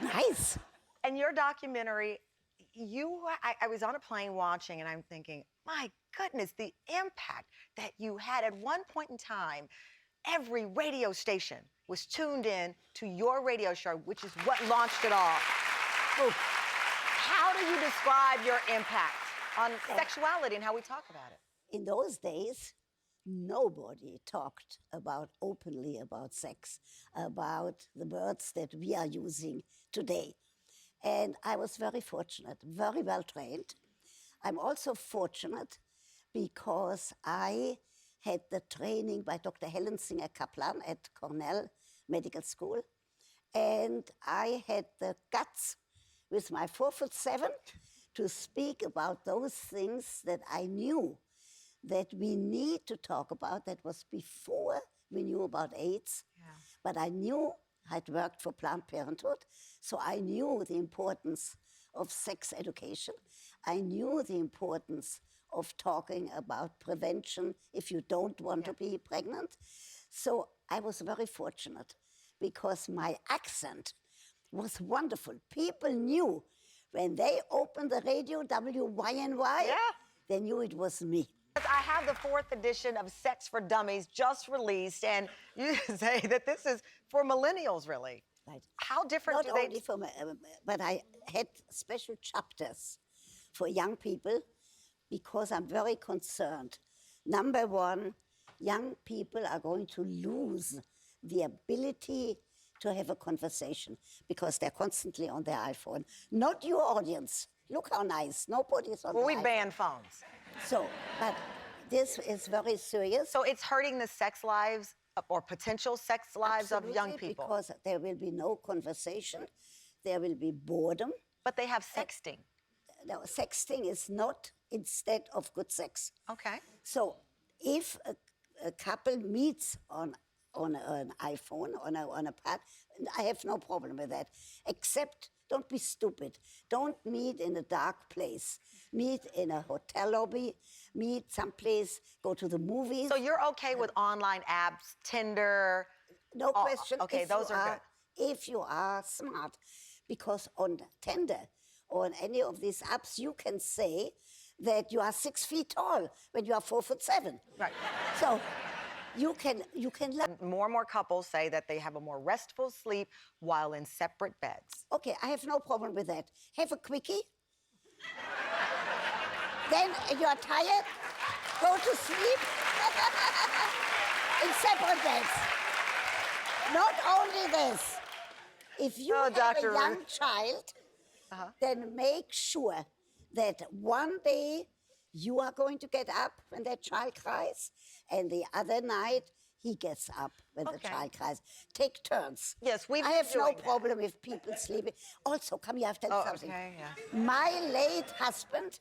Nice. And your documentary, I was on a plane watching, and I'm thinking, my goodness, the impact that you had. At one point in time, every radio station was tuned in to your radio show, which is what launched it all. How do you describe your impact on sexuality and how we talk about it? In those days, nobody talked openly about sex, about the words that we are using today. And I was very fortunate, very well trained. I'm also fortunate because I had the training by Dr. Helen Singer-Kaplan at Cornell Medical School. And I had the guts with my 4'7" to speak about those things that I knew that we need to talk about. That was before we knew about AIDS. Yeah. But I knew I'd worked for Planned Parenthood, so I knew the importance of sex education. I knew the importance of talking about prevention if you don't want to be pregnant. So I was very fortunate because my accent was wonderful. People knew when they opened the radio, WYNY, they knew it was me. I have the 4th edition of Sex for Dummies just released, and you say that this is for millennials, really. Right. How different Not only for but I had special chapters for young people because I'm very concerned. Number one, young people are going to lose the ability to have a conversation because they're constantly on their iPhone. Not your audience. Look how nice. Nobody's on Well, we iPhone. ban phones. So, but this is very serious. So it's hurting the sex lives or potential sex lives of young people. Because there will be no conversation. There will be boredom. But they have sexting. No, sexting is not instead of good sex. Okay. So if a couple meets on an iPhone, on a pad, I have no problem with that. Except don't be stupid. Don't meet in a dark place. Meet in a hotel lobby. Meet someplace. Go to the movies. So you're okay with online apps, Tinder? No question. Okay, those are good. If you are smart, because on Tinder or on any of these apps, you can say that you are 6 feet tall when you are 4'7". Right. So you can. More and more couples say that they have a more restful sleep while in separate beds. Okay, I have no problem with that. Have a quickie. Then you are tired, go to sleep in separate beds. Not only this, if you have Dr. a young Ruth. child, then make sure that one day you are going to get up when that child cries, and the other night he gets up when the child cries. Take turns. Yes, I have no problem if people sleeping. Also, come here, I have to tell you something. Okay, yeah. My late husband,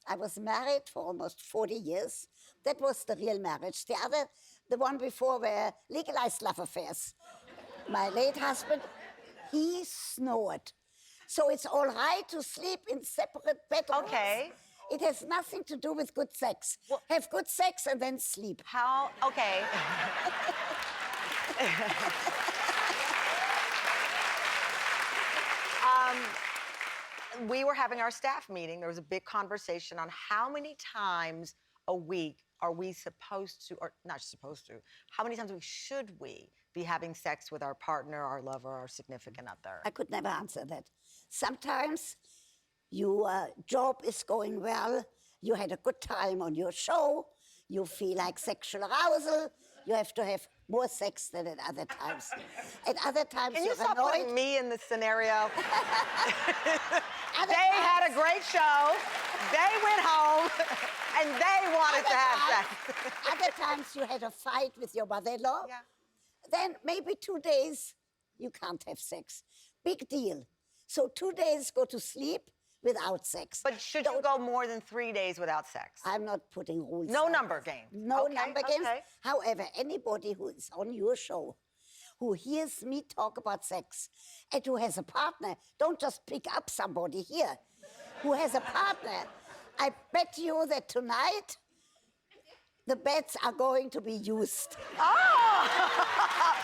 I was married for almost 40 years. That was the real marriage. The one before were legalized love affairs. My late husband, he snored. So it's all right to sleep in separate bedrooms. Okay. It has nothing to do with good sex. Well, have good sex and then sleep. How? Okay. We were having our staff meeting. There was a big conversation on how many times a week are we supposed to, or not supposed to, how many times should we be having sex with our partner, our lover, our significant other? I could never answer that. Sometimes your job is going well, you had a good time on your show, you feel like sexual arousal, you have to have more sex than at other times. At other times Can you you're stop annoyed. putting me in this scenario? They had a great show, they went home, and they wanted to have sex. Other times you had a fight with your mother-in-law. Yeah. Then maybe 2 days you can't have sex. Big deal. So 2 days go to sleep without sex. But should you go more than 3 days without sex? I'm not putting rules. No number game. No Okay, number games. okay. However, anybody who is on your show, who hears me talk about sex, and who has a partner, don't just pick up somebody here, who has a partner, I bet you that tonight the beds are going to be used. Oh!